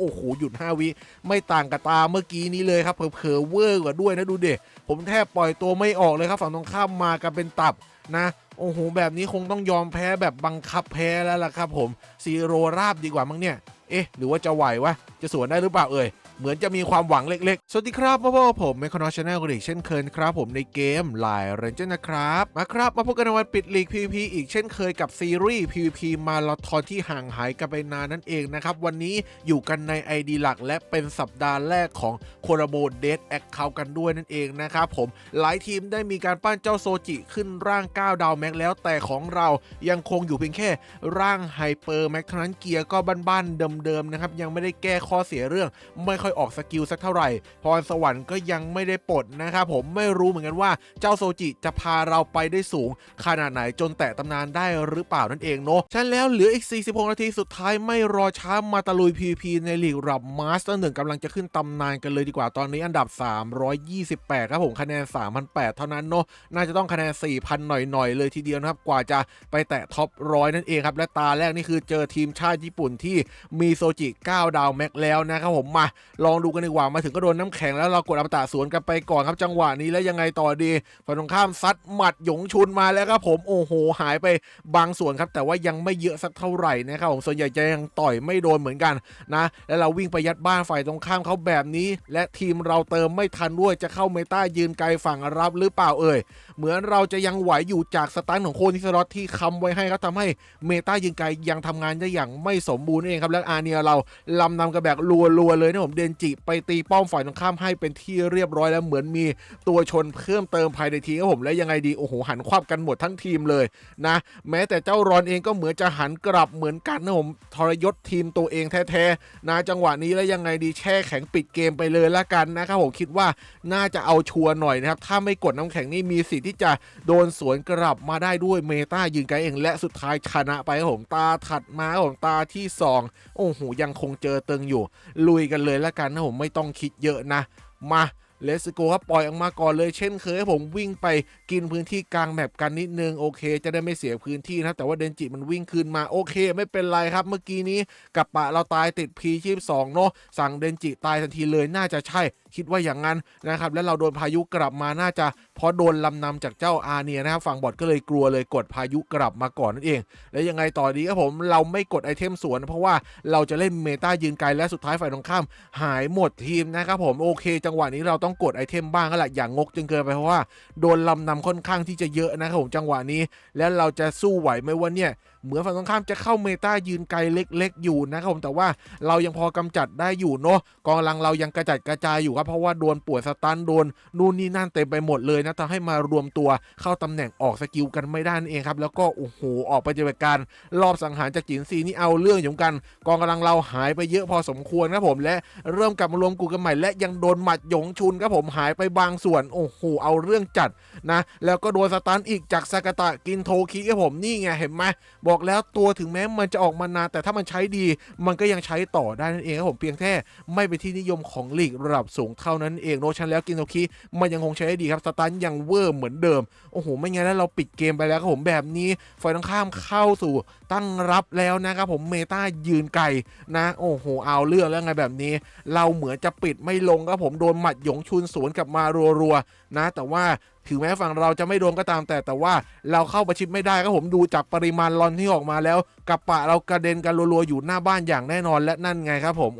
อ้โหหยุด5วิไม่ต่างกับตาเมื่อกี้นี้เลยครับเผลอๆเวอร์กว่าด้วยนะดูเด็ผมแทบปล่อยตัวไม่ออกเลยครับฝั่งตรงข้ามมากันเป็นตับนะโอ้โหแบบนี้คงต้องยอมแพ้แบบบังคับแพ้แล้วล่ะครับผมซีโรราบดีกว่ามั้งเนี่ยหรือว่าจะไหววะจะสวนได้หรือเปล่าเหมือนจะมีความหวังเล็กๆสวัสดีครับพ่อผมเมคอนอชแนลกันอีกเช่นเคยครับผมในเกมไลน์เรนเจอร์นะครับมาพบกันในวันปิดลีก PVP อีกเช่นเคยกับซีรีส์ PVP มาราธอนที่ห่างหายกันไปนานนั่นเองนะครับวันนี้อยู่กันใน ID หลักและเป็นสัปดาห์แรกของโคราโบเดดแอคเคาท์กันด้วยนั่นเองนะครับผมหลายทีมได้มีการปั้นเจ้าโซจิขึ้นร่าง9ดาวแม็กแล้วแต่ของเรายังคงอยู่เพียงแค่ร่างไฮเปอร์แม็กเท่านั้นเกียร์ก็บ้านๆเดิมๆนะครับยังไม่ได้แก้ข้อเสียเรื่องไม่ค่อยออกสกิลสักเท่าไหร่พรสวรรค์ก็ยังไม่ได้ปลดนะครับผมไม่รู้เหมือนกันว่าเจ้าโซจิจะพาเราไปได้สูงขนาดไหนจนแตะตำนานได้หรือเปล่านั่นเองเนาะฉะนั้นแล้วเหลืออีก46นาทีสุดท้ายไม่รอช้ามาตะลุย PVP ในลีกระดับมาสเตอร์1กำลังจะขึ้นตำนานกันเลยดีกว่าตอนนี้อันดับ328ครับผมคะแนน 3,800 เท่านั้นเนาะน่าจะต้องคะแนน 4,000 หน่อยๆเลยทีเดียวนะครับกว่าจะไปแตะท็อป100นั่นเองครับและตาแรกนี่คือเจอทีมชาติญี่ปุ่นที่มีโซจิ9ดาวแม็กแล้วนะครับผมมาลองดูกันดีกว่ามาถึงก็โดนน้ำแข็งแล้วเรากดอมตะสวนกันไปก่อนครับจังหวะนี้แล้วยังไงต่อดีฝั่งตรงข้ามซัดหมัดหยงชุนมาแล้วครับผมโอ้โหหายไปบางส่วนครับแต่ว่ายังไม่เยอะสักเท่าไหร่นะครับผมส่วนใหญ่จะยังต่อยไม่โดนเหมือนกันนะแล้วเราวิ่งไปยัดบ้านฝ่ายตรงข้ามเขาแบบนี้และทีมเราเติมไม่ทันด้วยจะเข้าเมตายืนไกลฝั่งรับหรือเปล่าเหมือนเราจะยังไหวอยู่จากสตันของโคนิสลอตที่ค้ำไว้ให้ครับทำให้เมตายืนไกลยังทำงานได้อย่างไม่สมบูรณ์เองครับและอาเนียเราลำนำกระแบบรัวเลยนะผมเดนจิไปตีป้อมฝ่ายตรงข้ามให้เป็นที่เรียบร้อยแล้วเหมือนมีตัวชนเพิ่มเติมภายในทีมครับผมและยังไงดีโอ้โหหันควับกันหมดทั้งทีมเลยนะแม้แต่เจ้ารอนเองก็เหมือนจะหันกลับเหมือนกันนะผมทรยศทีมตัวเองแท้ๆนะจังหวะนี้แล้วยังไงดีแช่แข็งปิดเกมไปเลยละกันนะครับผมคิดว่าน่าจะเอาชัวร์หน่อยนะครับถ้าไม่กดน้ำแข็งนี่มีสิทธิ์ที่จะโดนสวนกลับมาได้ด้วยเมตายืนไกลเองและสุดท้ายชนะไปครับผมตาถัดมาครับผมตาที่2โอ้โหยังคงเจอตึงอยู่ลุยกันเลยละกันนะผมไม่ต้องคิดเยอะนะมาเลสโกครับปล่อยออกมาก่อนเลยเช่นเคยผมวิ่งไปกินพื้นที่กลางแมปกันนิดนึงโอเคจะได้ไม่เสียพื้นที่นะแต่ว่าเดนจิมันวิ่งคืนมาโอเคไม่เป็นไรครับเมื่อกี้นี้กับปะเราตายติด P22 เนาะสั่งเดนจิตายทันทีเลยน่าจะใช่คิดว่าอย่างนั้นนะครับแล้วเราโดนพายุกลับมาน่าจะเพราะโดนลำนำจากเจ้าอาเนียนะครับฝั่งบอทก็เลยกลัวเลยกดพายุกลับมาก่อนนั่นเองแล้วยังไงต่อดีครับผมเราไม่กดไอเทมสวนเพราะว่าเราจะเล่นเมตายืนไกลและสุดท้ายฝ่ายตรงข้ามหายหมดทีมนะครับผมโอเคจังหวะนี้เราต้องกดไอเทมบ้างก็แหละอย่างงกจนเกินไปเพราะว่าโดนลำนำค่อนข้างที่จะเยอะนะครับผมจังหวะนี้แล้วเราจะสู้ไหวไหมวะเนี่ยเหมือนฝั่งตรงข้ามจะเข้าเมตายืนไกลเล็กๆอยู่นะครับผมแต่ว่าเรายังพอกำจัดได้อยู่เนาะกองกำลังเรายังกระจัดกระจายอยู่ครับเพราะว่าโดนป่วยสตันโดนนู่นนี่นั่นเต็มไปหมดเลยนะทำให้มารวมตัวเข้าตำแหน่งออกสกิลกันไม่ได้นั่นเองครับแล้วก็โอ้โหออกไปปฏิบัติการรอบสังหารจากจินซีนี่เอาเรื่องอยู่กันกองกำลังเราหายไปเยอะพอสมควรครับผมและเริ่มกลับมารวมกลุ่มกันใหม่และยังโดนหมัดหยงชุนครับผมหายไปบางส่วนโอ้โหเอาเรื่องจัดนะแล้วก็โดนสตันอีกจากซากาตะกินโทคิครับผมนี่ไงเห็นไหมบอกแล้วตัวถึงแม้มันจะออกมานานแต่ถ้ามันใช้ดีมันก็ยังใช้ต่อได้นั่นเองครับผมเพียงแค่ไม่เป็นที่นิยมของลีกระดับสูงเท่านั้นเองโนชันแล้วกินโทคิมันยังคงใช้ได้ดีครับสตันยังเวอร์เหมือนเดิมโอ้โหไม่งั้นแล้วเราปิดเกมไปแล้วครับผมแบบนี้ฝ่ายตรงข้ามเข้าสู่ตั้งรับแล้วนะครับผมเมตายืนไกลนะโอ้โหเอาเรื่องแล้วไงแบบนี้เราเหมือนจะปิดไม่ลงครับผมโดนหมัดหยงชุนสวนกลับมารัวๆนะแต่ว่าถึงแม้ฝั่งเราจะไม่โดนก็ตามแต่ว่าเราเข้าประชิดไม่ได้ครับผมดูจากปริมาณลอนที่ออกมาแล้วกับปะเรากระเด็นกันรัวๆอยู่หน้าบ้านอย่างแน่นอนและนั่นไงครับผม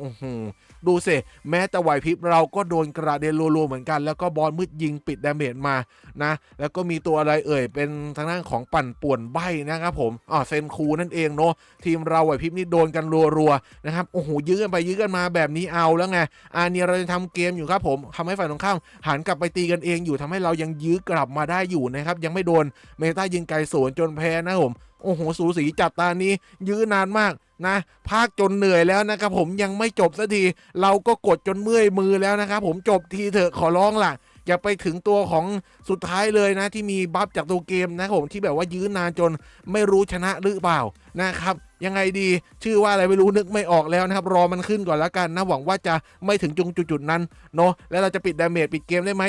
ดูสิแม้แต่ไหวพริบเราก็โดนกระเด็นรัวๆเหมือนกันแล้วก็บอลมืดยิงปิดดาเมจมานะแล้วก็มีตัวอะไรเป็นทางด้านของปั่นป่วนใบนะครับผมเซนคูนั่นเองเนาะทีมเราไหวพริบนี่โดนกันรัวๆนะครับโอ้โหยื้อกันไปยื้อกันมาแบบนี้เอาแล้วไงอาเนียเราจะทำเกมอยู่ครับผมทำให้ฝ่ายตรงข้ามหันกลับไปตีกันเองอยู่ทำให้เรายังยื้อกลับมาได้อยู่นะครับยังไม่โดนเมตายิงไกลสวนจนแพ้นะผมโอ้โหสูสีจัดตานี้ยื้อนานมากนะภาคจนเหนื่อยแล้วนะครับผมยังไม่จบสักทีเราก็กดจนเมื่อยมือแล้วนะครับผมจบทีเถอะขอร้องล่ะอย่าไปถึงตัวของสุดท้ายเลยนะที่มีบัฟจากตัวเกมนะครับผมที่แบบว่ายื้อนานจนไม่รู้ชนะหรือเปล่านะครับยังไงดีชื่อว่าอะไรไม่รู้นึกไม่ออกแล้วนะครับรอมันขึ้นก่อนแล้วกันนะหวังว่าจะไม่ถึงจุดนั้นเนาะแล้วเราจะปิดดาเมจปิดเกมได้ไหม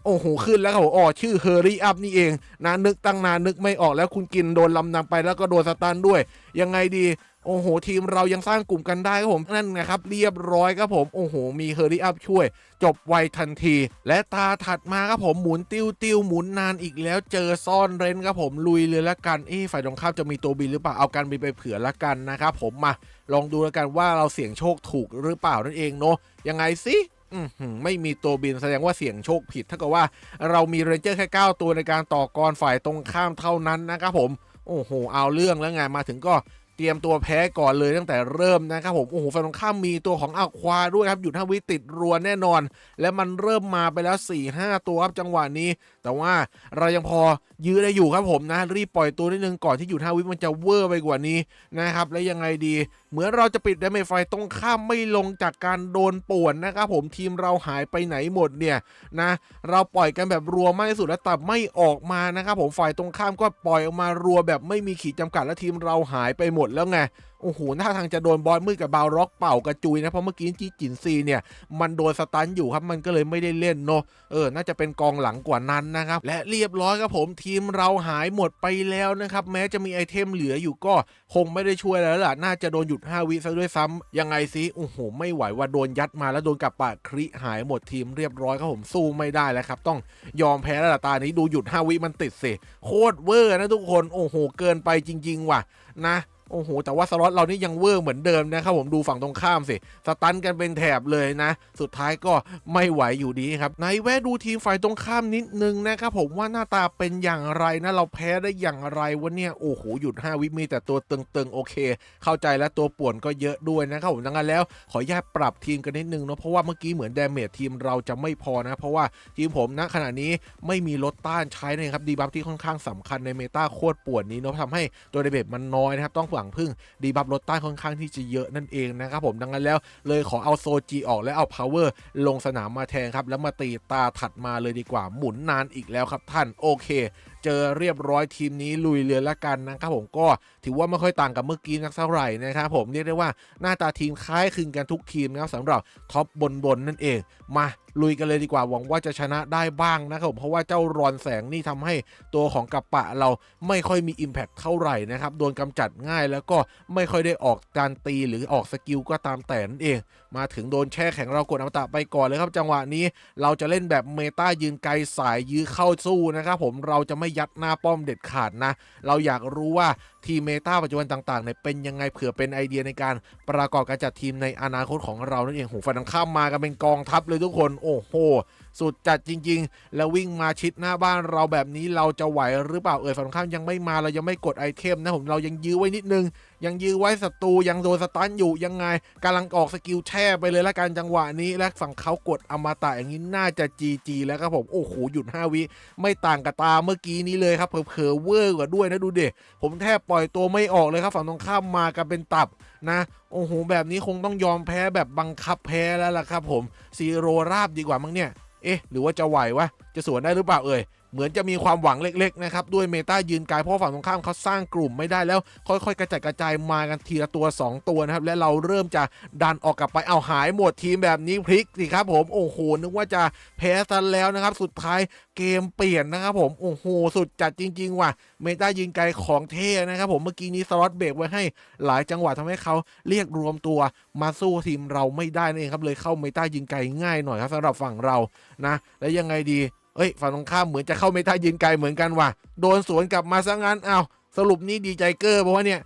โอ้โหขึ้นแล้วครับชื่อเฮอรี่อัพนี่เองนะนึกตั้งนานนึกไม่ออกแล้วคุณกินโดนลำนำไปแล้วก็โดนสตันด้วยยังไงดี โอ้โหทีมเรายังสร้างกลุ่มกันได้ครับผมนั่นไงครับเรียบร้อยครับผมโอ้โหมีเฮอร์รี่อัพช่วยจบไวทันทีและตาถัดมาครับผมหมุนติ้วหมุนนานอีกแล้วเจอซ่อนเร้นครับผมลุยเลยละกันฝ่ายตรงข้ามจะมีตัวบินหรือเปล่าเอากันบินไปเผื่อละกันนะครับผมมาลองดูแล้วกันว่าเราเสี่ยงโชคถูกหรือเปล่านั่นเองเนาะยังไงสิไม่มีตัวบินแสดงว่าเสี่ยงโชคผิดถ้าเกิดว่าเรามีเรนเจอร์แค่9ตัวในการต่อกรฝ่ายตรงข้ามเท่านั้นนะครับผมโอ้โหเอาเรื่องแล้วไงมาถึงก็เตรียมตัวแพ้ก่อนเลยตั้งแต่เริ่มนะครับผมโอ้โหฝ่ายตรงข้ามมีตัวของอัลควาด้วยครับหยุด5 วิติดรัวแน่นอนและมันเริ่มมาไปแล้ว 4-5 ตัวครับจังหวะนี้แต่ว่าเรายังพอยื้อได้อยู่ครับผมนะรีบปล่อยตัวนิดนึงก่อนที่หยุด5 วิมันจะเวอร์ไปกว่านี้นะครับและยังไงดีเหมือนเราจะปิดดาเมจไฟตรงข้ามไม่ลงจากการโดนป่วนนะครับผมทีมเราหายไปไหนหมดเนี่ยนะเราปล่อยกันแบบรัวมากที่สุดแล้วแต่ไม่ออกมานะครับผมฝ่ายตรงข้ามก็ปล่อยออกมารัวแบบไม่มีขีดจำกัดและทีมเราหายไปหมดแล้วไงโอ้โหท่าทางจะโดนบอสมืดกับบาวร็อกเป่ากระจุยนะเพราะเมื่อกี้จีจินซีเนี่ยมันโดนสตันอยู่ครับมันก็เลยไม่ได้เล่นเนาะน่าจะเป็นกองหลังกว่านั้นนะครับและเรียบร้อยครับผมทีมเราหายหมดไปแล้วนะครับแม้จะมีไอเทมเหลืออยู่ก็คงไม่ได้ช่วยแล้วล่ะน่าจะโดนหยุด5 วิซะด้วยซ้ำยังไงสิโอ้โหไม่ไหวว่าโดนยัดมาแล้วโดนกับปะคริหายหมดทีมเรียบร้อยครับผมสู้ไม่ได้แล้วครับต้องยอมแพ้แล้วล่ะตานี้ดูหยุด5 วิมันติดสิโคตรเวอร์นะทุกคนโอ้โหเกินไปจริงๆว่ะนะโอ้โหแต่ว่าสล็อตเรานี่ยังเวอร์เหมือนเดิมนะครับผมดูฝั่งตรงข้ามสิสตันกันเป็นแถบเลยนะสุดท้ายก็ไม่ไหวอยู่ดีครับไหนแวะดูทีมฝ่ายตรงข้ามนิดนึงนะครับผมว่าหน้าตาเป็นอย่างไรนะเราแพ้ได้อย่างไรวะเนี่ยโอ้โหหยุด5 วิมีแต่ตัวตึงๆโอเคเข้าใจแล้วตัวป่วนก็เยอะด้วยนะครับผมดังนั้นแล้วขออนุญาตปรับทีมกันนิดนึงเนาะเพราะว่าเมื่อกี้เหมือนดาเมจทีมเราจะไม่พอนะเพราะว่าทีมผมณขณะนี้ไม่มีลดต้านใช้นะครับดีบัฟที่ค่อนข้างสำคัญในเมตาโคตรป่วนนี้เนาะทำให้ตัวดาเมจมันน้อยนะครับต้องหวังพึ่งดีบัฟลดต้านค่อนข้างที่จะเยอะนั่นเองนะครับผมดังนั้นแล้วเลยขอเอาโซจีออกและเอาพาวเวอร์ลงสนามมาแทนครับแล้วมาตีตาถัดมาเลยดีกว่าหมุนนานอีกแล้วครับท่านโอเคเจอเรียบร้อยทีมนี้ลุยเรือละกันนะครับผมก็ถือว่าไม่ค่อยต่างกับเมื่อกี้นักเท่าไหร่นะครับผมเรียกได้ว่าหน้าตาทีมคล้ายคลึงกันทุกทีมนะครับสำหรับท็อปบนนั่นเองมาลุยกันเลยดีกว่าหวังว่าจะชนะได้บ้างนะครับผมเพราะว่าเจ้ารอนแสงนี่ทำให้ตัวของกัปปะเราไม่ค่อยมี Impact เท่าไหร่นะครับโดนกำจัดง่ายแล้วก็ไม่ค่อยได้ออกการตีหรือออกสกิลก็ตามแต่นั่นเองมาถึงโดนแช่แข็งเรากดอมตะไปก่อนเลยครับจังหวะนี้เราจะเล่นแบบเมตายืนไกลสายยื้อเข้าสู้นะครับผมเราจะไม่ยัดหน้าป้อมเด็ดขาดนะเราอยากรู้ว่าทีมเมตาปัจจุบันต่างๆเนี่ยเป็นยังไงเผื่อเป็นไอเดียในการประกอบการจัดทีมในอนาคตของเรานั่นเองหูฟันข้ามมากันเป็นกองทัพเลยทุกคนโอ้โหสุดจัดจริงๆแล้ววิ่งมาชิดหน้าบ้านเราแบบนี้เราจะไหวหรือเปล่าฝั่งข้ามยังไม่มาเรายังไม่กดไอเทมนะผมเรายังยื้อไว้นิดนึงยังยื้อไว้ศัตรูยังโดนสตันอยู่ยังไงกำลังออกสกิลแช่ไปเลยละกันจังหวะนี้และฝั่งเขากดอมตะอย่างนี้น่าจะ GG แล้วครับผมโอ้โหหยุด5 วิไม่ต่างกับตาเมื่อกี้นี้เลยครับเผลอเวอร์กว่าด้วยนะดูดิผมแทบปล่อยตัวไม่ออกเลยครับฝั่งตรงข้ามมากันเป็นตับนะโอ้โหแบบนี้คงต้องยอมแพ้แบบบังคับแพ้แล้วล่ะครับผมซีโรราบดีกว่ามั้งเนี่ยหรือว่าจะไหววะจะสวนได้หรือเปล่าเหมือนจะมีความหวังเล็กๆนะครับด้วยเมตายืนไกลเพราะฝั่งตรงข้ามเขาสร้างกลุ่มไม่ได้แล้วค่อยๆกระจายมากันทีละตัว2ตัวนะครับและเราเริ่มจะดันออกกลับไปเอาหายหมดทีมแบบนี้พลิกสิครับผมโอ้โหนึกว่าจะแพ้ซะแล้วนะครับสุดท้ายเกมเปลี่ยนนะครับผมโอ้โหสุดจัดจริงๆว่ะเมตายืนไกลของเท่นะครับผมเมื่อกี้นี้สล็อตเบรกไว้ให้หลายจังหวะทำให้เขาเรียกรวมตัวมาสู้ทีมเราไม่ได้นั่นเองครับเลยเข้าเมตายืนไกลง่ายหน่อยครับสำหรับฝั่งเรานะและยังไงดีฝั่งตรงข้ามเหมือนจะเข้าเมตายืนไกลเหมือนกันว่ะโดนสวนกลับมาซะงั้นสรุปนี่ดีใจเกอร์เพราะว่าเนี่ย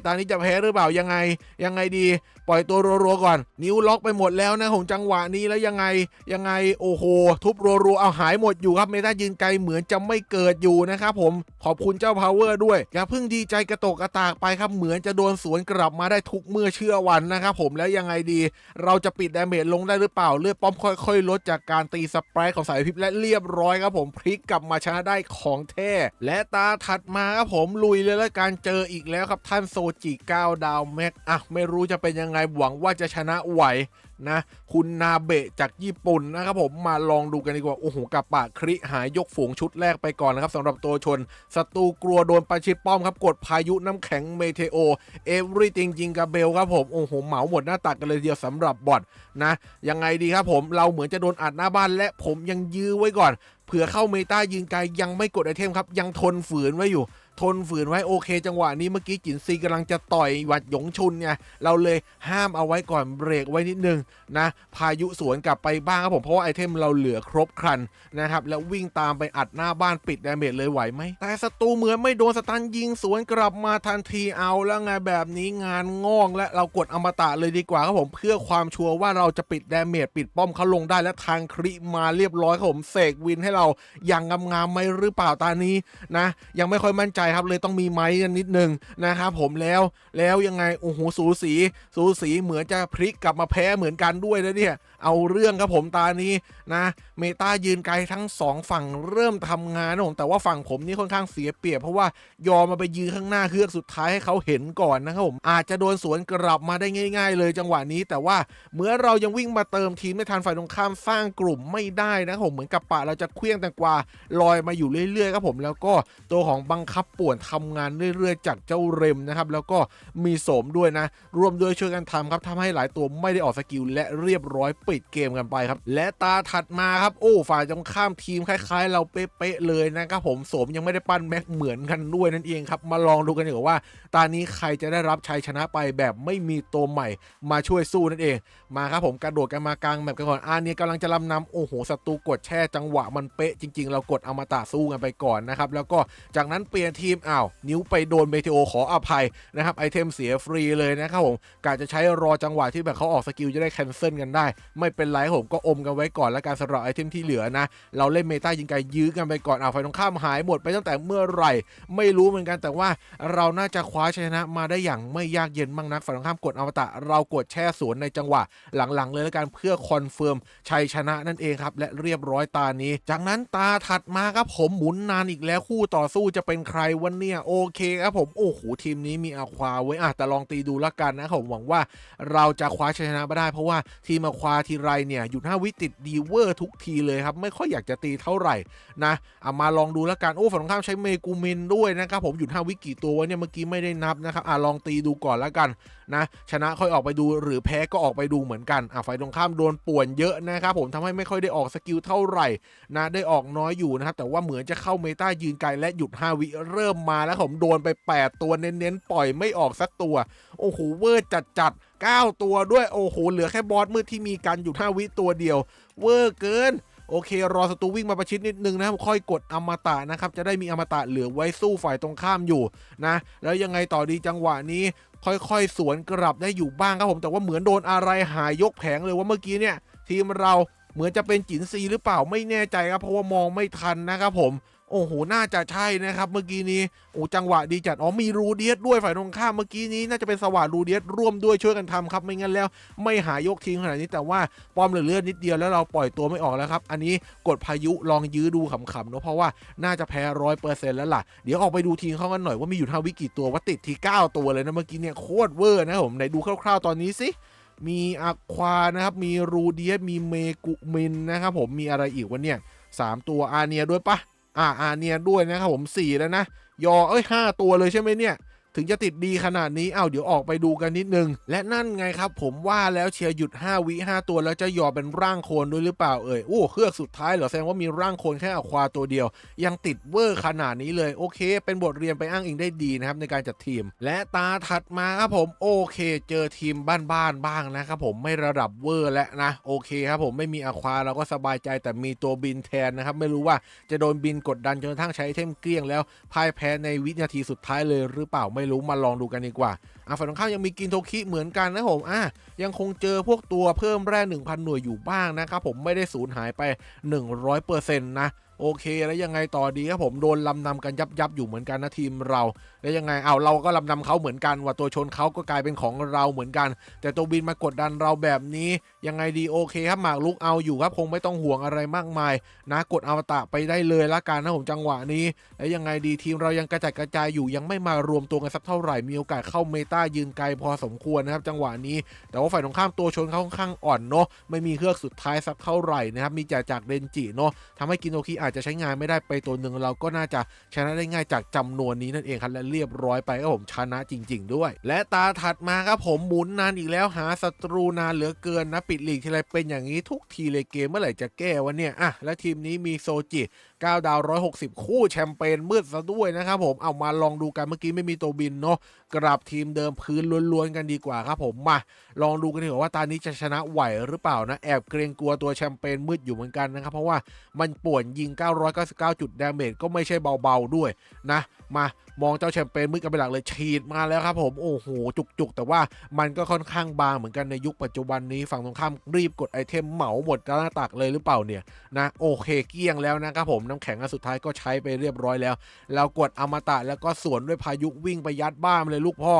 ตอนนี้จะแพ้หรือเปล่ายังไงดีปล่อยตัวรัวๆก่อนนิ้วล็อกไปหมดแล้วนะของจังหวะนี้แล้วยังไงโอ้โหทุบรัวๆเอาหายหมดอยู่ครับเมตายืนไกลเหมือนจะไม่เกิดอยู่นะครับผมขอบคุณเจ้าพาวเวอร์ด้วยอย่าเพิ่งดีใจกระตกกระตากไปครับเหมือนจะโดนสวนกลับมาได้ทุกเมื่อเชื่อวันนะครับผมแล้วยังไงดีเราจะปิดดาเมจลงได้หรือเปล่าเลือดป้อมค่อยๆลดจากการตีสเปรย์ของสายพิษและเรียบร้อยครับผมพลิกกลับมาชนะได้ของแท้และตาถัดมาครับผมลุยเลยและการเจออีกแล้วครับท่านโซจิ9 ดาวแม็กไม่รู้จะเป็นยังไงหวังว่าจะชนะไหวนะคุณนาเบะจากญี่ปุ่นนะครับผมมาลองดูกันดีกว่าโอ้โหกับปะคริหายยกฝูงชุดแรกไปก่อนนะครับสำหรับตัวชนศัตรูกลัวโดนประชิดป้อมครับกดพายุน้ำแข็งเมเทโอเอเวอรี่จริงกับเบลครับผมโอ้โหเหมาหมดหน้าตักกันเลยเดียวสำหรับบอทนะยังไงดีครับผมเราเหมือนจะโดนอัดหน้าบ้านและผมยังยื้อไว้ก่อนเผื่อเข้าเมตายืนไกลยังไม่กดไอเทมครับยังทนฝืนไว้อยู่ ทนฝืนไว้โอเคจังหวะนี้เมื่อกี้จินซีกำลังจะต่อยหวัดหยงชุนไงเราเลยห้ามเอาไว้ก่อนเบรกไว้นิดนึงนะพายุสวนกลับไปบ้างครับผมเพราะว่าไอเทมเราเหลือครบครันนะครับแล้ววิ่งตามไปอัดหน้าบ้านปิดดาเมจเลยไหวไหมแต่ศัตรูเหมือนไม่โดนสตันยิงสวนกลับมาทันทีเอาแล้วไงแบบนี้งานงอกและเรากดอมตะเลยดีกว่าครับผมเพื่อความชัวร์ว่าเราจะปิดดาเมจปิดป้อมเขาลงได้และทางคริมาเรียบร้อยครับผมเสกวินให้เราอย่างงามๆไหมหรือเปล่าตานี้นะยังไม่ค่อยมั่นใจครับเลยต้องมีไม้กันนิดนึงนะครับผมแล้วยังไงโอ้โหสูสีเหมือนจะพลิกกลับมาแพ้เหมือนกันด้วยนะเนี่ยเอาเรื่องครับผมตานี้นะเมตายืนไกลทั้ง2ฝั่งเริ่มทำงานนะผมแต่ว่าฝั่งผมนี่ค่อนข้างเสียเปรียบเพราะว่ายอมมาไปยืนข้างหน้าเครื่องสุดท้ายให้เขาเห็นก่อนนะครับผมอาจจะโดนสวนกลับมาได้ง่ายๆเลยจังหวะนี้แต่ว่าเมื่อเรายังวิ่งมาเติมทีมไม่ทันฝ่ายตรงข้ามสร้างกลุ่มไม่ได้นะครับผมเหมือนกับปะเราจะเคลื่องแตงกวาลอยมาอยู่เรื่อยๆครับผมแล้วก็ตัวของบังคับป่วนทำงานเรื่อยๆจากเจ้าเรมนะครับแล้วก็มีโสมด้วยนะรวมด้วยช่วยกันทำครับทำให้หลายตัวไม่ได้ออกสกิลและเรียบร้อยปิดเกมกันไปครับและตาถัดมาครับโอ้ฝ่ายตรงข้ามทีมคล้ายๆเราเป๊ะๆเลยนะครับผมโสมยังไม่ได้ปั้นแม็กเหมือนกันด้วยนั่นเองครับมาลองดูกันดีกว่าว่าตานี้ใครจะได้รับชัยชนะไปแบบไม่มีตัวใหม่มาช่วยสู้นั่นเองมาครับผมกระโดดกันมากลางแมปกันก่อนเนี่ยกำลังจะลำนำโอ้โหศัตรูกดแช่จังหวะมันเป๊ะจริงๆเรากดอมตะสู้กันไปก่อนนะครับแล้วก็จากนั้นเปลี่ยนทีมนิ้วไปโดนเมเทโอขออภัยนะครับไอเทมเสียฟรีเลยนะครับผมกะจะใช้รอจังหวะที่แบบเขาออกสกิลจะได้แคนเซิลกันได้ไม่เป็นไรผมก็อมกันไว้ก่อนแล้วการสำหรับไอเทมที่เหลือนะเราเล่นเมตายิงไกลยื้อกันไปก่อนฝ่ายตรงข้ามหายหมดไปตั้งแต่เมื่อไหร่ไม่รู้เหมือนกันแต่ว่าเราน่าจะคว้าชัยชนะมาได้อย่างไม่ยากเย็นมากนักฝ่ายตรงข้ามกดอมตะเรากดแช่สวนในจังหวะหลังๆเลยแล้วกันเพื่อคอนเฟิร์มชัยชนะนั่นเองครับและเรียบร้อยตานี้จากนั้นตาถัดมาครับผมหมุนนานอีกแล้วคู่ต่อสู้จะเป็นใครวันเนี่ยโอเคครับผมโอ้โหทีมนี้มีอควาไว้แต่ลองตีดูละกันนะผมหวังว่าเราจะคว้าชัยชนะมาได้เพราะว่าทีมอควาทีไรเนี่ยหยุด5วิติดดีเวอร์ทุกทีเลยครับไม่ค่อยอยากจะตีเท่าไหร่นะมาลองดูละกันโอ้ฝั่งตรงข้ามใช้เมกูมินด้วยนะครับผมหยุด5วิกี่ตัวเนี่ยเมื่อกี้ไม่ได้นับนะครับลองตีดูก่อนละกันนะชนะค่อยออกไปดูหรือแพ้ก็ออกไปดูเหมือนกันฝ่ายตรงข้ามโดนป่วนเยอะนะครับผมทำให้ไม่ค่อยได้ออกสกิลเท่าไหร่นะได้ออกน้อยอยู่นะครับแต่ว่าเหมือนจะเข้าเมตายืนไกลและหยุด5วิเริ่มมาแล้วผมโดนไป8ตัวเน้นๆปล่อยไม่ออกสักตัวโอ้โหเวอร์จัด9ตัวด้วยโอ้โหเหลือแค่บอสมืดที่มีกันหยุด5วิตัวเดียวเวอร์เกินโอเครอศัตรูวิ่งมาประชิดนิดนึงนะครับค่อยกดอมตะนะครับจะได้มีอมตะเหลือไว้สู้ฝ่ายตรงข้ามอยู่นะแล้วยังไงต่อดีจังหวะนี้ค่อยๆสวนกลับได้อยู่บ้างครับผมแต่ว่าเหมือนโดนอะไรหายยกแผงเลยว่าเมื่อกี้เนี่ยทีมเราเหมือนจะเป็นจินซีหรือเปล่าไม่แน่ใจครับเพราะว่ามองไม่ทันนะครับผมโอ้โหน่าจะใช่นะครับเมื่อกี้นี้โอ้จังหวะดีจัดมีรูเดียสด้วยฝ่ายตรงข้ามเมื่อกี้นี้น่าจะเป็นสวัสดิ์รูเดียสร่วมด้วยช่วยกันทำครับไม่งั้นแล้วไม่หายกทิ้งขนาดนี้แต่ว่าป้อมเหลือเลือดนิดเดียวแล้วเราปล่อยตัวไม่ออกแล้วครับอันนี้กดพายุลองยื้อดูขำๆเนาะเพราะว่าน่าจะแพ้100%แล้วล่ะเดี๋ยวออกไปดูทีมเขากันหน่อยว่ามีอยู่5วิกี่ตัวว่าติดที่9ตัวเลยนะเมื่อกี้เนี่ยโคตรเวอร์นะผมไหนดูคร่าวๆตอนนี้สิมีอควานะครับมีรูเดียสมีเมกุมินนะครับผมมีอะไรอีกวะเนี่ย3ตัวอาเนียด้วยปะเนียด้วยนะครับผม4แล้วนะ5ตัวเลยใช่ไหมเนี่ยถึงจะติดดีขนาดนี้เดี๋ยวออกไปดูกันนิดนึงและนั่นไงครับผมว่าแล้วเชียร์หยุด5วิ5ตัวแล้วจะยอเป็นร่างโคลนด้วยหรือเปล่าโอ้เครื่องสุดท้ายเหรอแสดงว่ามีร่างโคลนแค่อควาตัวเดียวยังติดเวอร์ขนาดนี้เลยโอเคเป็นบทเรียนไปอ้างอิงได้ดีนะครับในการจัดทีมและตาถัดมาครับผมโอเคเจอทีมบ้านๆบ้างนะครับผมไม่ระดับเวอร์และนะโอเคครับผมไม่มีอควาเราก็สบายใจแต่มีตัวบินแทนนะครับไม่รู้ว่าจะโดนบินกดดันจนกระทั่งใช้ไอเทมเกลี้ยงแล้วพ่ายแพ้ในวินาทีสุดท้ายเลยหรือเปล่าไม่รู้มาลองดูกันดีกว่าฝ่ายตรงข้ามยังมีกินโทคิเหมือนกันนะผมยังคงเจอพวกตัวเพิ่มแร่ 1,000 หน่วยอยู่บ้างนะครับผมไม่ได้สูญหายไป 100% นะโอเคแล้วยังไงต่อดีครับผมโดนลำนำกันยับอยู่เหมือนกันนะทีมเราแล้วยังไงเราก็ลำนำเขาเหมือนกันว่าตัวชนเขาก็กลายเป็นของเราเหมือนกันแต่ตัวบินมากดดันเราแบบนี้ยังไงดีโอเคครับหมากลุกเอาอยู่ครับคงไม่ต้องห่วงอะไรมากมายนะกดอมตะไปได้เลยละกันนะผมจังหวะนี้แล้วยังไงดีทีมเรายังกระจัดกระจายอยู่ยังไม่มารวมตัวกันสักเท่าไหร่มีโอกาสเข้าเมตายืนไกลพอสมควรนะครับจังหวะนี้แต่ว่าฝ่ายตรงข้ามตัวชนเขาค่อนข้างอ่อนเนาะไม่มีเครื่องสุดท้ายสักเท่าไหร่นะครับมีจากเรนจิเนาะทำให้กินโทคิอาจจะใช้งานไม่ได้ไปตัวหนึ่งเราก็น่าจะชนะได้ง่ายจากจำนวนนี้นั่นเองครับและเรียบร้อยไปครับผมชนะจริงๆด้วยและตาถัดมาครับผมหมุนนานอีกแล้วหาศัตรูนานเหลือเกินนะปิดลีกทีไรเป็นอย่างนี้ทุกทีเลยเกมเมื่อไหร่จะแก้วะเนี่ยและทีมนี้มีโซจิ 9 ดาว160คู่แชมเปญมืดซะด้วยนะครับผมเอามาลองดูกันเมื่อกี้ไม่มีตัวบินเนาะกลับทีมเดิมพื้นล้วนๆกันดีกว่าครับผมมาลองดูกันดีกว่าว่าตานี้จะชนะไหวหรือเปล่านะแอบเกรงกลัวตัวแชมเปญมืดอยู่เหมือนกันนะครับเพราะว่ามันป่วนยิง999จุดดาเมจก็ไม่ใช่เบาๆด้วยนะมามองเจ้าแชมเปญมืดกันเป็นหลักเลยฉีดมาแล้วครับผมโอ้โหจุกๆแต่ว่ามันก็ค่อนข้างบางเหมือนกันในยุคปัจจุบันนี้ฝั่งตรงข้ามรีบกดไอเทมเหมาหมดหน้าตักเลยหรือเปล่าเนี่ยนะโอเคเกลี้ยงแล้วนะครับผมน้ำแข็งอันสุดท้ายก็ใช้ไปเรียบร้อยแล้วเรากดอมตะแล้วก็สวนด้วยพายุวิ่งไปยัดบ้านเลยลูกพ่อ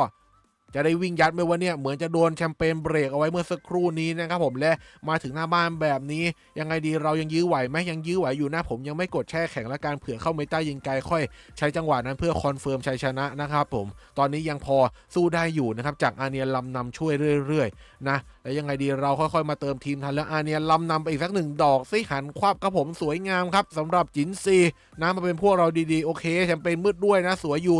จะได้วิ่งยัดไหมวะเนี่ยเหมือนจะโดนแชมเปญเบรกเอาไว้เมื่อสักครู่นี้นะครับผมและมาถึงหน้าบ้านแบบนี้ยังไงดีเรายังยื้อไหวไหมยังยื้อไหวอยู่นะผมยังไม่กดแช่แข็งและการเผื่อเข้าเมตายิงไกลค่อยใช้จังหวะนั้นเพื่อคอนเฟิร์มชัยชนะนะครับผมตอนนี้ยังพอสู้ได้อยู่นะครับจากอาเนียลำนำช่วยเรื่อยๆนะแล้วยังไงดีเราค่อยๆมาเติมทีมทันแล้วอาเนียลำนำไปอีกสัก1 ดอกซิหันควับครับผมสวยงามครับสำหรับจินซีนะมาเป็นพวกเราดีๆโอเคแชมเปญมืดด้วยนะสวยอยู่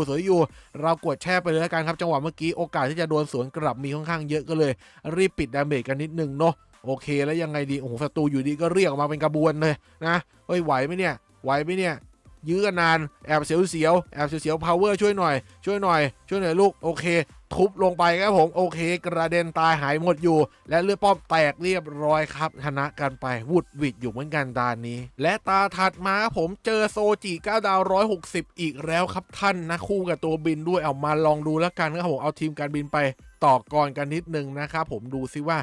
เรากดแช่ไปเลยแล้วกันครับจังหวะเมื่อกี้โอกาสที่จะโดนสวนกลับมีค่อนข้างเยอะก็เลยรีบปิดดาเมจกันนิดนึงเนาะโอเคแล้วยังไงดีโอ้โหศัตรูอยู่ดีก็เรียกออกมาเป็นกระบวนเลยนะเฮ้ยไหวไหมเนี่ยยื้อกันนานแอบเสียวพาวเวอร์ช่วยหน่อยลูกโอเคทุบลงไปครับผมโอเคกระเด็นตายหายหมดอยู่และเลือดป้อมแตกเรียบร้อยครับชนะกันไปวุดวิดอยู่เหมือนกันตานี้และตาถัดมาผมเจอโซจิ9 ดาว160อีกแล้วครับท่านนะคู่กับตัวบินด้วยเอามาลองดูแล้วกันครับผมเอาทีมการบินไปต่อกรกันนิดนึงนะครับผมดูซิว่า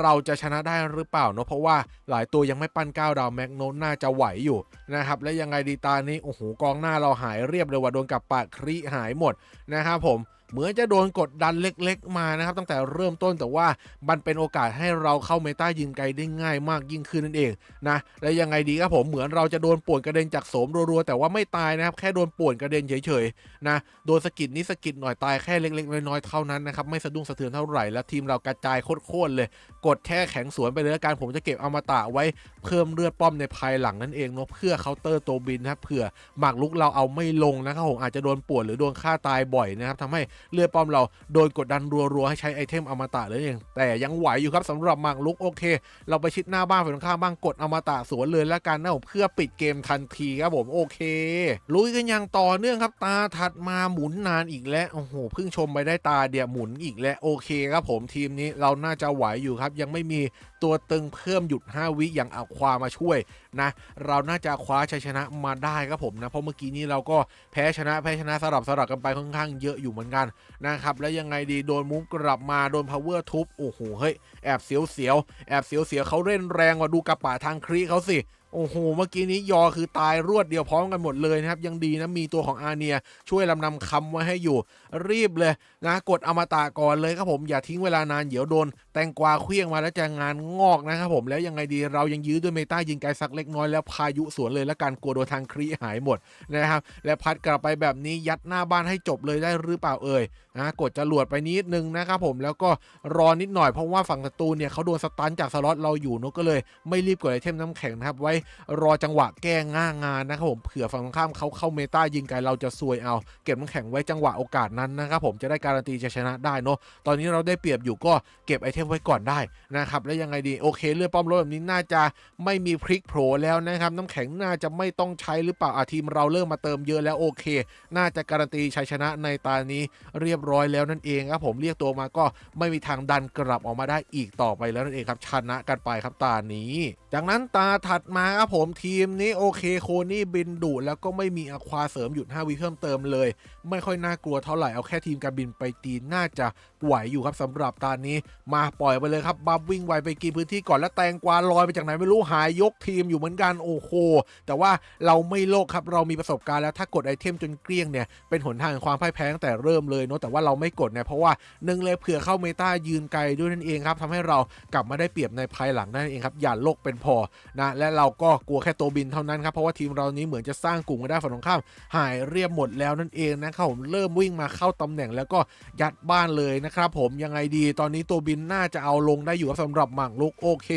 เราจะชนะได้หรือเปล่าเนาะเพราะว่าหลายตัวยังไม่ปั้น9 ดาวแมกโนน่าจะไหวอยู่นะครับและยังไงดีตานี้โอ้โหกองหน้าเราหายเรียบเลยว่าโดนกับปากครีหายหมดนะครับผมเหมือนจะโดนกดดันเล็กๆมานะครับตั้งแต่เริ่มต้นแต่ว่ามันเป็นโอกาสให้เราเข้าเมตายิงไกลได้ง่ายมากยิ่งขึ้นนั่นเองนะและยังไงดีครับผมเหมือนเราจะโดนป่วนกระเด็นจากโสมรัวๆแต่ว่าไม่ตายนะครับแค่โดนป่วนกระเด็นเฉยๆนะโดนสะกิดนิดสะกิดหน่อยตายแค่เล็กๆน้อยๆเท่านั้นนะครับไม่สะดุ้งสะเทือนเท่าไหร่แล้วทีมเรากระจายโคตรเลยกดแค่แข็งสวนไปเลยแล้วกันผมจะเก็บอมตะไว้เพิ่มเลือดป้อมในภายหลังนั่นเองเนาะเพื่อเคาน์เตอร์ตัวบินนะครับเผื่อหมากลุกเราเอาไม่ลงนะครับผมอาจจะโดนป่วนหรือโดนฆ่าตายบ่อยนะครับทำให้เลือดป้อมเราโดนกดดันรัวๆให้ใช้ไอเทมอมตะเลยเองแต่ยังไหวอยู่ครับสำหรับหมากลุกโอเคเราไปชิดหน้าบ้านฝั่งข้างบ้างกดอมตะสวนเลยแล้วกันนะผมเพื่อปิดเกมทันทีครับผมโอเคลุยกันอย่างต่อเนื่องครับตาถัดมาหมุนนานอีกแล้วโอ้โหเพิ่งชมไปได้ตาเดียวหมุนอีกแล้วโอเคครับผมทีมนี้เราน่าจะไหวอยู่ครับยังไม่มีตัวตึงเพิ่มหยุด5 วิอย่างเอาความาช่วยนะเราน่าจะคว้าชัยชนะมาได้ครับผมนะเพราะเมื่อกี้นี้เราก็แพ้ชนะสลับกันไปค่อนข้างเยอะอยู่เหมือนกันนะครับแล้วยังไงดีโดนมุ้งกลับมาโดนพาวเวอร์ทุบโอ้โหเฮ้ยแอบเสียวเขาเล่นแรงกว่าดูกระป๋าทางครีเขาสิโอ้โหเมื่อกี้นี้ยอคือตายรวดเดียวพร้อมกันหมดเลยนะครับยังดีนะมีตัวของอาเนียช่วยลำนำคำไว้ให้อยู่รีบเลยนะกดอมตะก่อนเลยครับผมอย่าทิ้งเวลานานเดี๋ยวโดนแตงกวาเคลี้ยงมาแล้วจะงานงอกนะครับผมแล้วยังไงดีเรายังยื้อด้วยเมตายิงไกลสักเล็กน้อยแล้วพายุสวนเลยและการกลัวโดนทางครีหายหมดนะครับและพัดกลับไปแบบนี้ยัดหน้าบ้านให้จบเลยได้หรือเปล่านะกดจรวดไปนิดนึงนะครับผมแล้วก็รอนิดหน่อยเพราะว่าฝั่งศัตรูเนี่ยเขาโดนสตันจากสล็อตเราอยู่เนาะก็เลยไม่รีบกดไอเทมน้ำแข็งนะครับไว้รอจังหวะแก้ง่างานนะครับผมเผื่อฝั่งตรงข้ามเขาเข้าเมตายิงไกลเราจะซวยเอาเก็บน้ำแข็งไว้จังหวะโอกาสนั้นนะครับผมจะได้การันตีจะชนะได้เนาะตอนนี้เราได้เปรียบอยู่ก็เก็บไอเทมไว้ก่อนได้นะครับแล้วยังไงดีโอเคเลือดป้อมรถแบบนี้น่าจะไม่มีพลิกโผล่แล้วนะครับน้ำแข็งน่าจะไม่ต้องใช้หรือเปล่าทีมเราเริ่มมาเติมเยอะแล้วโอเคน่าจะการันตีชัยชนะในตานี้เรียบร้อยแล้วนั่นเองครับผมเรียกตัวมาก็ไม่มีทางดันกลับออกมาได้อีกต่อไปแล้วนั่นเองครับชนะกันไปครับตานี้จากนั้นตาถัดมาครับผมทีมนี้โอเคโคนี่บินดุแล้วก็ไม่มีอควาเสริมหยุด5 วิเพิ่มเติมเลยไม่ค่อยน่ากลัวเท่าไหร่เอาแค่ทีมการบินไปตีน่าจะไหวอยู่ครับสำหรับตานี้มาปล่อยไปเลยครับบัฟวิ่งไวไปกินพื้นที่ก่อนแล้วแตงกวาลอยไปจากไหนไม่รู้หายยกทีมอยู่เหมือนกันโอ้โหแต่ว่าเราไม่โลกครับเรามีประสบการณ์แล้วถ้ากดไอเทมจนเกลี้ยงเนี่ยเป็นหนทางความพ่ายแพ้ตั้งแต่เริ่มเลยเนาะแต่ว่าเราไม่กดเนี่ยเพราะว่าหนึ่งเลยเผื่อเข้าเมตายืนไกลด้วยนั่นเองครับทำให้เรากลับมาได้เปรียบในภายหลังนั่นเองครับอย่าโลกเป็นพอนะและเราก็กลัวแค่ตัวบินเท่านั้นครับเพราะว่าทีมเรานี้เหมือนจะสร้างกลุ่มกันได้ฝั่งตรงข้ามหายเรียบหมดแล้วนั่นเองนะครับผมเริ่มวิ่งมาเข้าตำแหน่งแล้วก็ยัดบ้านเลย นะครับผมยังไงดีตอนนี้ตัวบินน่าจะเอาลงได้อยู่สำหรับหมากรุกโอเค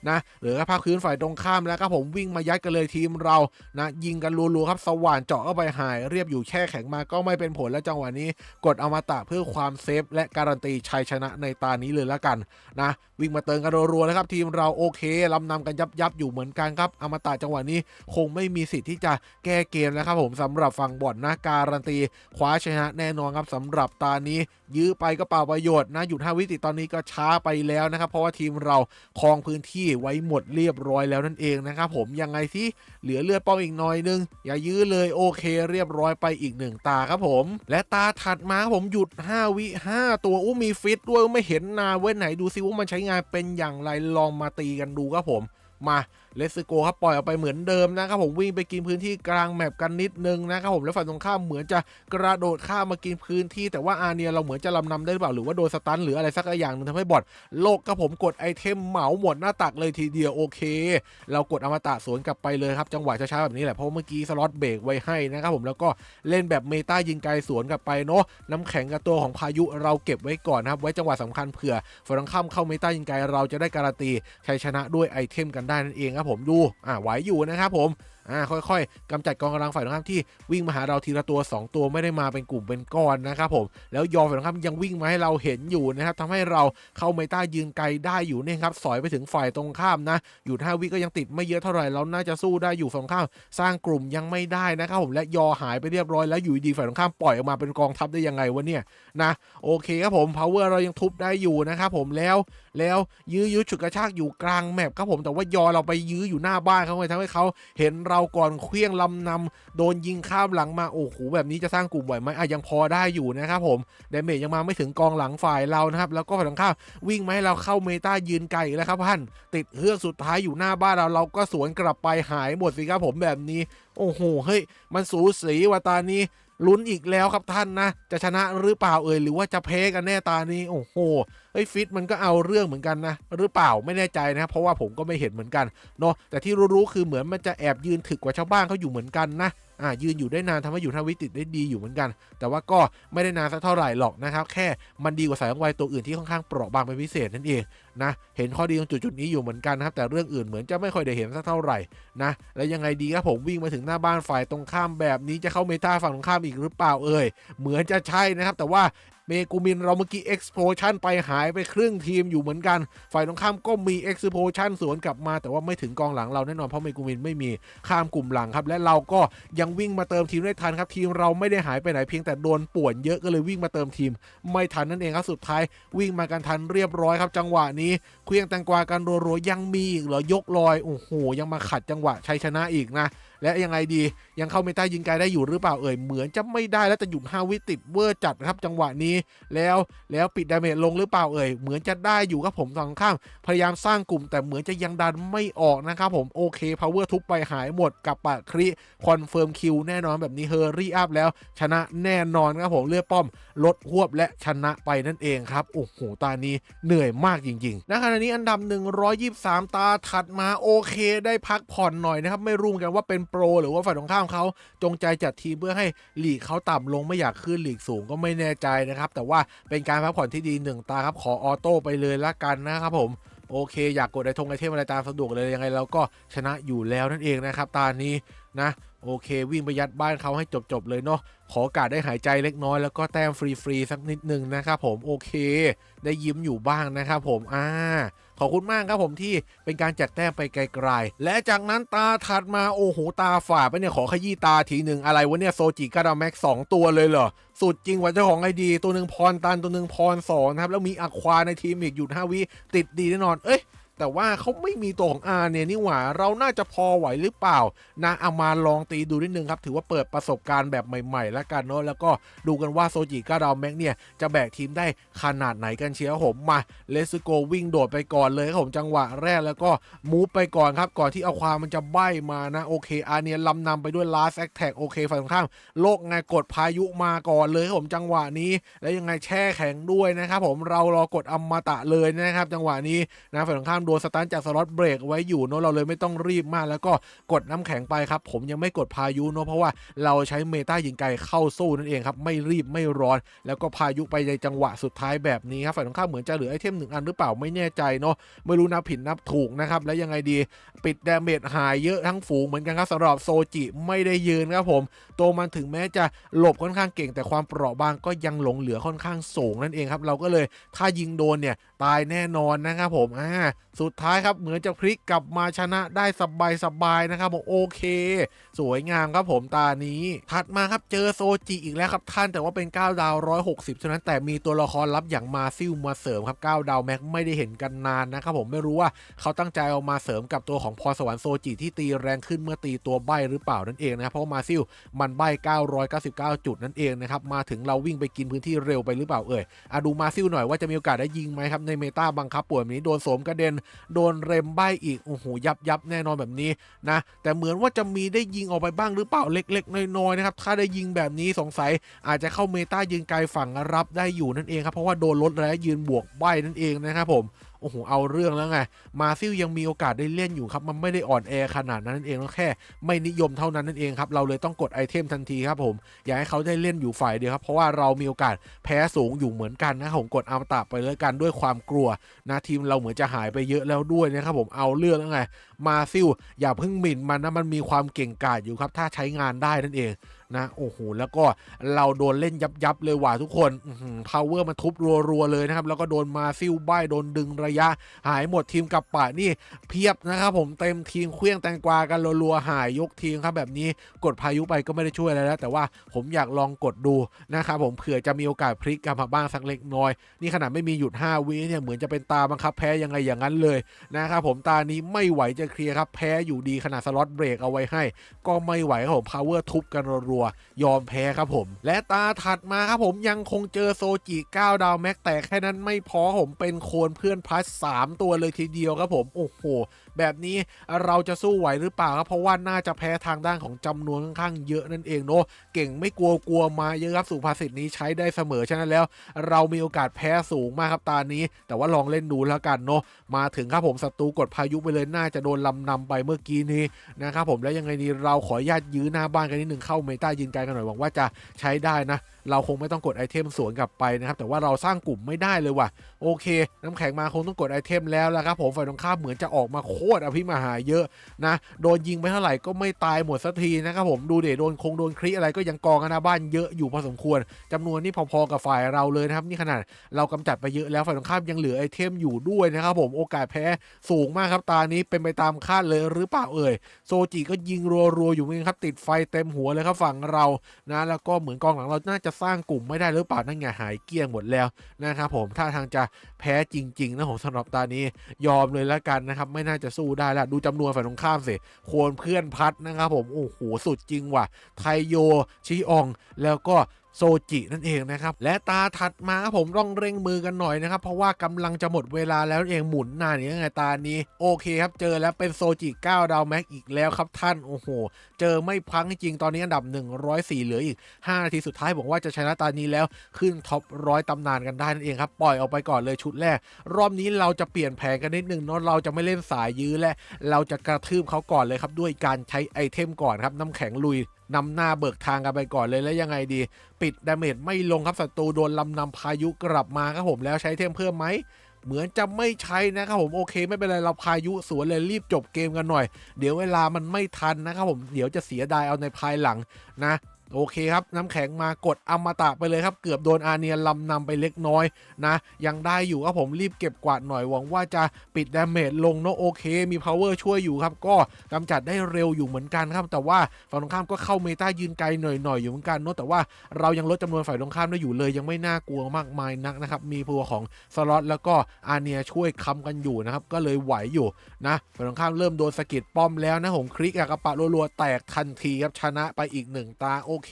นะเหลือแค่ภาคพื้นฝ่ายตรงข้ามแล้วครับผมวิ่งมายัดกันเลยทีมเรานะยิงกันรัวๆครับสว่านเจาะเข้าไปหายเรียบอยู่แค่แข็งมาก็ไม่เป็นผลและจังหวะนี้กดอมตะเพื่อความเซฟและการันตีชัยชนะในตานี้เลยละกันนะวิ่งมาเติมกันรัวๆแล้วครับทีมเราโอเคลำนำกันยับอยู่เหมือนกันครับอมตะจังหวะนี้คงไม่มีสิทธิ์ที่จะแก้เกมแล้วครับผมสำหรับฝั่งบอลนะการันตีคว้าชนะแน่นอนครับสำหรับตานี้ยื้อไปก็เปล่าประโยชน์นะหยุด5 วิติตอนนี้ก็ช้าไปแล้วนะครับเพราะว่าทีมเราครองพื้นที่ไว้หมดเรียบร้อยแล้วนั่นเองนะครับผมยังไงที่เหลือเลือดป้องอีกหน่อยนึงอย่ายื้อเลยโอเคเรียบร้อยไปอีก1ตาครับผมและตาถัดมาผมหยุด5 วิ5ตัวมีฟิตด้วยไม่เห็นนานเว้นไหนดูซิว่ามันใช้งานเป็นอย่างไรลองมาตีกันดูครับผมมาเลสโกครับปล่อยออกไปเหมือนเดิมนะครับผมวิ่งไปกินพื้นที่กลางแมปกันนิดนึงนะครับผมแล้วฝั่งตรงข้ามเหมือนจะกระโดดข้ามมากินพื้นที่แต่ว่าอาเนียเราเหมือนจะลำนำได้หรือเปล่าหรือว่าโดนสตันหรืออะไรสักอย่างนึงทำให้บอทโลกครับผมกดไอเทมเหมาหมดหน้าตักเลยทีเดียวโอเคเรากดอมตะสวนกลับไปเลยครับจังหวะช้าๆแบบนี้แหละเพราะเมื่อกี้สล็อตเบรกไว้ให้นะครับผมแล้วก็เล่นแบบเมตายิงไกลสวนกลับไปเนาะน้ำแข็งกับตัวของพายุเราเก็บไว้ก่อนครับไว้จังหวะสำคัญเผื่อฝั่งตรงข้ามเข้าเมตายิงไกลเราจะได้การันตีชัยชนะด้วยไอเทมกันได้นั่นเองครับผมดูไหวอยู่นะครับผมค่อยๆกำจัดกองกำลังฝ่ายตรงข้ามที่วิ่งมาหาเราทีละตัว2ตัวไม่ได้มาเป็นกลุ่มเป็นก้อนนะครับผมแล้วยอฝ่ายตรงข้ามยังวิ่งมาให้เราเห็นอยู่นะครับทำให้เราเข้าเมตายืนไกลได้อยู่นี่ครับสอยไปถึงฝ่ายตรงข้ามนะอยู่5 วิก็ยังติดไม่เยอะเท่าไหร่เราน่าจะสู้ได้อยู่ฝั่งข้ามสร้างกลุ่มยังไม่ได้นะครับผมและยอหายไปเรียบร้อยแล้วอยู่ดีฝ่ายตรงข้ามปล่อยออกมาเป็นกองทัพได้ยังไงวะเนี่ยนะโอเคครับผม power เรายังทุบได้อยู่นะครับผมแล้วยื้อฉุดกระชากอยู่กลางแมปครับผมแต่ว่ายอเราไปยื้ออยู่หน้าบ้านเขาเลยทำให้เขาเห็นเราก่อนเคลี้ยงลำนำโดนยิงข้ามหลังมาโอ้โหแบบนี้จะสร้างกลุ่มไหวไหมยังพอได้อยู่นะครับผมเดเมจยังมาไม่ถึงกองหลังฝ่ายเรานะครับแล้วก็ฝั่งตรงข้ามวิ่งมาให้เราเข้าเมตายืนไกลแล้วครับท่านติดเฮือกสุดท้ายอยู่หน้าบ้านเราก็สวนกลับไปหายหมดสิครับผมแบบนี้โอ้โหเฮ้ยมันสูสีว่าตานี้ลุ้นอีกแล้วครับท่านนะจะชนะหรือเปล่าหรือว่าจะแพ้กันแน่ตานี้โอ้โหฟิตมันก็เอาเรื่องเหมือนกันนะหรือเปล่าไม่แน่ใจนะเพราะว่าผมก็ไม่เห็นเหมือนกันเนาะแต่ที่รู้คือเหมือนมันจะแอบยืนถึกกว่าชาวบ้านเขาอยู่เหมือนกันนะยืนอยู่ได้นานทำให้อยู่5 วิติดได้ดีอยู่เหมือนกันแต่ว่าก็ไม่ได้นานสักเท่าไหร่หรอกนะครับแค่มันดีกว่าสายวัยตัวอื่นที่ค่อนข้างเปราะบางเป็นพิเศษนั่นเองนะเห็นข้อดีตรงจุดนี้อยู่เหมือนกันครับแต่เรื่องอื่นเหมือนจะไม่ค่อยได้เห็นสักเท่าไหร่นะแล้วยังไงดีครับผมวิ่งมาถึงหน้าบ้านฝ่ายตรงข้ามแบบนี้จะเข้าเมตาฝั่งตรงข้ามอีกหรือเปล่าเหมือนจะใช่นะครับแต่ว่าเมกูมินเราเมื่อกี้ Explosion ไปหายไปครึ่งทีมอยู่เหมือนกันฝ่ายตรงข้ามก็มี Explosion สวนกลับมาแต่ว่าไม่ถึงกองหลังเราแน่นอนเพราะเมกูมินไม่มีข้ามกลุ่มหลังครับและเราก็ยังวิ่งมาเติมทีมได้ทันครับทีมเราไม่ได้หายไปไหนเพียงแต่โดนป่วนเยอะก็เลยวิ่งมาเติมทีมไม่ทันนั่นเองครับสุดท้ายวิ่งมากันทันเรียบร้อยครับจังหวะนี้เคลื่องแตงกวากันรัวๆยังมีอีกเหรอยกลอยโอ้โหยังมาขัดจังหวะชัยชนะอีกนะและยังไงดียังเข้าเมตายิงไกลได้อยู่หรือเปล่าเหมือนจะไม่ได้แล้วแต่หยุด5 วิติดเวอร์จัดนะครับจังหวะนี้แล้วปิดดาเมจลงหรือเปล่าเหมือนจะได้อยู่ครับผมตอนข้างพยายามสร้างกลุ่มแต่เหมือนจะยังดันไม่ออกนะครับผมโอเคพาวเวอร์ทุบไปหายหมดกับปะคริคอนเฟิร์มคิวแน่นอนแบบนี้เฮอร์รี่อัพแล้วชนะแน่นอนครับผมเลือดป้อมลดหวบและชนะไปนั่นเองครับโอ้โหตานี้เหนื่อยมากจริงๆณขณะนี้อันดับ123ตาถัดมาโอเคได้พักผ่อนหน่อยนะครับไม่รู้กันว่าเป็นโปรหรือว่าฝ่ายตรงข้ามเขาจงใจจัดทีมเพื่อให้ลีกเขาต่ำลงไม่อยากขึ้นลีกสูงก็ไม่แน่ใจนะครับแต่ว่าเป็นการพักผ่อนที่ดี1ตาครับขอออโต้ไปเลยละกันนะครับผมโอเคอยากกดไอเทมอะไรตามสะดวกเลยยังไงเราก็ชนะอยู่แล้วนั่นเองนะครับตานี้นะโอเควิ่งไปยัดบ้านเขาให้จบเลยเนาะขอโอกาสได้หายใจเล็กน้อยแล้วก็แต้มฟรีสักนิดนึงนะครับผมโอเคได้ยิ้มอยู่บ้างนะครับผมขอบคุณมากครับผมที่เป็นการแจกแต้มไปไกลๆและจากนั้นตาถัดมาโอ้โหตาฝาดไปเนี่ยขอขยี้ตาทีหนึ่งอะไรวะเนี่ยโซจิกาดาแม็ก2ตัวเลยเหรอสุดจริงว่าเจ้าของไอดีตัวหนึ่งพรตันตัวหนึ่งพร2นะครับแล้วมีอควาในทีมอีกหยุด5 วิติดดีแน่นอนแต่ว่าเขาไม่มีตัวของเนี่ยนี่หว่าเราน่าจะพอไหวหรือเปล่านะเอามาลองตีดูนิดนึงครับถือว่าเปิดประสบการณ์แบบใหม่ๆแล้วกันเนาะแล้วก็ดูกันว่าโซจิก้าดาวแม็กเนี่ยจะแบกทีมได้ขนาดไหนกันเชียวผมมาเลสโกวิ่งโดดไปก่อนเลยครับผมจังหวะแรกแล้วก็มูฟไปก่อนครับก่อนที่เอาความมันจะใบ้มานะโอเคเนี่ยลำนำไปด้วยลาสแอคแท็กโอเคฝั่งตรงข้ามโลกไงกดพายุมาก่อนเลยครับผมจังหวะนี้แล้วยังไงแช่แข็งด้วยนะครับผมเรารอกดอมตะเลยนะครับจังหวะนี้นะฝั่งตรงข้าม โดนสตันจากสล็อตเบรกไว้อยู่เนาะเราเลยไม่ต้องรีบมากแล้วก็กดน้ำแข็งไปครับผมยังไม่กดพายุเนาะเพราะว่าเราใช้เมตายิงไกลเข้าสู้นั่นเองครับไม่รีบไม่ร้อนแล้วก็พายุไปในจังหวะสุดท้ายแบบนี้ครับฝ่ายตรงข้ามเหมือนจะเหลือไอเทม1 อันหรือเปล่าไม่แน่ใจเนาะไม่รู้นับผิดนับถูกนะครับแล้วยังไงดีปิดดาเมจหายเยอะทั้งฝูงเหมือนกันครับสำหรับโซจิไม่ได้ยืนครับผมตัวมันถึงแม้จะหลบค่อนข้างเก่งแต่ความเปราะบางก็ยังหลงเหลือค่อนข้างสูงนั่นเองครับเราก็เลยถ้ายิงโดนเนี่ยตายแน่นอนนะครับผมสุดท้ายครับเหมือนจะพลิกกลับมาชนะได้สบายนะครับผมโอเคสวยงามครับผมตานี้ถัดมาครับเจอโซจิอีกแล้วครับท่านแต่ว่าเป็น9 ดาว160เท่านั้นแต่มีตัวละครลับอย่างมาซิลมาเสริมครับ9 ดาวแม็กไม่ได้เห็นกันนานนะครับผมไม่รู้ว่าเขาตั้งใจเอามาเสริมกับตัวของพรสวรรค์โซจิที่ตีแรงขึ้นเมื่อตีตัวใบหรือเปล่านั่นเองนะครับเพราะมาซิลมันใบ999จุดนั่นเองนะครับมาถึงเราวิ่งไปกินพื้นที่เร็วไปหรือเปล่าดูมาซิลหน่อยว่าจะมีโอกาสได้ยิงไหมครับในเมตาบังคับป่วยแบบนี้โดนโสมกระเด็นโดนเรมใบอีกโอ้โหยับแน่นอนแบบนี้นะแต่เหมือนว่าจะมีได้ยิงออกไปบ้างหรือเปล่าเล็กๆน้อยๆนะครับถ้าได้ยิงแบบนี้สงสัยอาจจะเข้าเมตายิงไกลฝั่งรับได้อยู่นั่นเองครับเพราะว่าโดนลดและยืนบวกใบนั่นเองนะครับผมโอ้โหเอาเรื่องแล้วไงมาซิลยังมีโอกาสได้เล่นอยู่ครับมันไม่ได้อ่อนแอขนาดนั้นนั่นเองแล้วแค่ไม่นิยมเท่านั้นนั่นเองครับเราเลยต้องกดไอเทมทันทีครับผมอยากให้เขาได้เล่นอยู่ฝ่ายเดียวครับเพราะว่าเรามีโอกาสแพ้สูงอยู่เหมือนกันนะครับผมกดอมตะไปเลยกันด้วยความกลัวนะทีมเราเหมือนจะหายไปเยอะแล้วด้วยนะครับผมเอาเรื่องแล้วไงมาซิลอย่าเพิ่งหมิ่นมันนะมันมีความเก่งกาจอยู่ครับถ้าใช้งานได้นั่นเองนะโอ้โหแล้วก็เราโดนเล่นยับเลยว่ะทุกคนพาวเวอร์มันทุบรัวเลยนะครับแล้วก็โดนมาซิลใบโดนดึงระยะหายหมดทีมกับป่านี่เพียบนะครับผมเต็มทีมเคลื่องแตงกวากันรัวหายยกทีมครับแบบนี้กดพายุไปก็ไม่ได้ช่วยอะไรแล้วแต่ว่าผมอยากลองกดดูนะครับผมเผื่อจะมีโอกาสพลิกกลับมาบ้างสักเล็กน้อยนี่ขนาดไม่มีหยุด5 วิเนี่ยเหมือนจะเป็นตาบังคับแพ้ยังไงอย่างนั้นเลยนะครับผมตานี้ไม่ไหวจะเคลียร์ครับแพ้อยู่ดีขนาดสล็อตเบรกเอาไว้ให้ก็ไม่ไหวครับผมพาวเวอร์ทุบกันรัวยอมแพ้ครับผมและตาถัดมาครับผมยังคงเจอโซจิ9 ดาวแม็กแต่แค่นั้นไม่พอผมเป็นโคนเพื่อนพัส3 ตัวเลยทีเดียวครับผมโอ้โหแบบนี้เราจะสู้ไหวหรือเปล่าครับเพราะว่าน่าจะแพ้ทางด้านของจำนวนค่อนข้างเยอะนั่นเองเนาะเก่งไม่กลัวมาเยอะครับสุภาษิตนี้ใช้ได้เสมอฉะนั้นแล้วเรามีโอกาสแพ้สูงมากครับตานี้แต่ว่าลองเล่นดูแล้วกันเนาะมาถึงครับผมศัตรูกดพายุไปเลยน่าจะโดนลำนำไปเมื่อกี้นี้นะครับผมแล้วยังไงดีเราขออนุญาตยื้อหน้าบ้านกันนิดนึงเข้าเมตายืนไกลกันหน่อยหวังว่าจะใช้ได้นะเราคงไม่ต้องกดไอเทมสวนกลับไปนะครับแต่ว่าเราสร้างกลุ่มไม่ได้เลยว่ะโอเคน้ำแข็งมาคงต้องกดไอเทมแล้วละครับผมฝ่ายตรงข้ามเหมือนจะออกมาโคตรอภิมหาเยอะนะโดนยิงไปเท่าไหร่ก็ไม่ตายหมดสักทีนะครับผมดูเดี๋ยวโดนครีอะไรก็ยังกองกันหน้าบ้านเยอะอยู่พอสมควรจำนวนนี่พอๆกับฝ่ายเราเลยนะครับนี่ขนาดเรากำจัดไปเยอะแล้วฝ่ายตรงข้ามยังเหลือไอเทมอยู่ด้วยนะครับผมโอกาสแพ้สูงมากครับตานี้เป็นไปตามคาดเลยหรือเปล่าโซจิก็ยิงรัวๆอยู่เหมือนกันครับติดไฟเต็มหัวเลยครับฝั่งเรานะแล้วก็เหมือนกองหลังเราน่าจะสร้างกลุ่มไม่ได้หรือเปล่านั่นไงหายเกลี้ยงหมดแล้วนะครับผมถ้าทางจะแพ้จริงๆนะผมสำหรับตานี้ยอมเลยแล้วกันนะครับไม่น่าจะสู้ได้ละดูจำนวนฝ่ายตรงข้ามสิโคนเพื่อนพัดนะครับผมโอ้โหสุดจริงว่ะไทโยชิอองแล้วก็โซจินั่นเองนะครับและตาถัดมาครับผมต้องเร่งมือกันหน่อยนะครับเพราะว่ากำลังจะหมดเวลาแล้วเองหมุนหน้านี่ยังไงตานี้โอเคครับเจอแล้วเป็นโซจิ9 ดาวแม็กอีกแล้วครับท่านโอ้โหเจอไม่พังจริงตอนนี้อันดับ104เหลืออีก5 นาทีสุดท้ายบอกว่าจะชนะตานี้แล้วขึ้นท็อป100ตำนานกันได้นั่นเองครับปล่อยออกไปก่อนเลยชุดแรกรอบนี้เราจะเปลี่ยนแผนกันนิดนึงเนาะเราจะไม่เล่นสายยื้อและเราจะกระทืบเขาก่อนเลยครับด้วยการใช้ไอเทมก่อนครับน้ำแข็งลุยนำหน้าเบิกทางกันไปก่อนเลยแล้วยังไงดีปิดดาเมจไม่ลงครับศัตรูโดนลำนำพายุกลับมาครับผมแล้วใช้เทมเพิ่มไหมเหมือนจะไม่ใช้นะครับผมโอเคไม่เป็นไรเราพายุสวนเลยรีบจบเกมกันหน่อยเดี๋ยวเวลามันไม่ทันนะครับผมเดี๋ยวจะเสียดายเอาในภายหลังนะโอเคครับน้ำแข็งมากดอมตะไปเลยครับเกือบโดนอาเนียลำนำไปเล็กน้อยนะยังได้อยู่ครับผมรีบเก็บกวาดหน่อยหวังว่าจะปิดดาเมจลงเนาะโอเคมี power ช่วยอยู่ครับก็กำจัดได้เร็วอยู่เหมือนกันครับแต่ว่าฝ่ายตรงข้ามก็เข้าเมตายืนไกลหน่อยอยู่เหมือนกันเนาะแต่ว่าเรายังลดจำนวนฝ่ายตรงข้ามได้อยู่เลยยังไม่น่ากลัวมากมายนักนะครับมีพัวของสล็อตแล้วก็อาเนียช่วยค้ำกันอยู่นะครับก็เลยไหวอยู่นะฝ่ายตรงข้ามเริ่มโดนสะกิดป้อมแล้วนะผมคลิกกระปะรัวๆแตกทันทีครับชนะไปอีก1 ตาโอ เค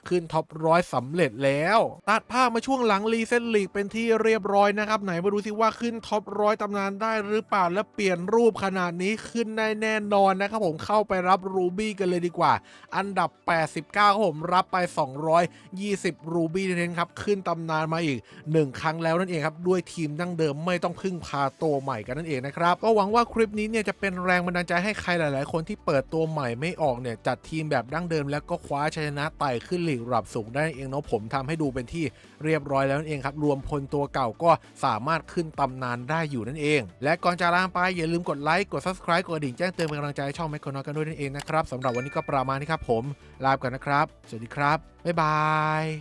ขึ้นท็อปร้อยสำเร็จแล้วตัดภาพมาช่วงหลังรีเซ็ตลีกเป็นที่เรียบร้อยนะครับไหนมาดูสิว่าขึ้นท็อปร้อยตำนานได้หรือเปล่าและเปลี่ยนรูปขนาดนี้ขึ้นได้แน่นอนนะครับผมเข้าไปรับรูบี้กันเลยดีกว่าอันดับ89ครับผมรับไป220รูบี้เน้นครับขึ้นตำนานมาอีก1ครั้งแล้วนั่นเองครับด้วยทีมดั้งเดิมไม่ต้องพึ่งพาตัวใหม่กันนั่นเองนะครับก็หวังว่าคลิปนี้เนี่ยจะเป็นแรงบันดาลใจให้ใครหลายๆคนที่เปิดตัวใหม่ไม่ออกเนี่ยจัดทีมแบบดั้งเดิมแล้วก็คว้าชัยชนะไต่ขึ้นลีกระดับสูงได้เองเนาะผมทำให้ดูเป็นที่เรียบร้อยแล้วนั่นเองครับรวมพลตัวเก่าก็สามารถขึ้นตำนานได้อยู่นั่นเองและก่อนจะลาไปอย่าลืมกดไลค์กด Subscribe กดกระดิ่งแจ้งเตือนเป็นกำลังใจให้ช่องไมโครน้อยกันด้วยนั่นเองนะครับสำหรับวันนี้ก็ประมาณนี้ครับผมลาไปก่อนนะครับสวัสดีครับบ๊ายบาย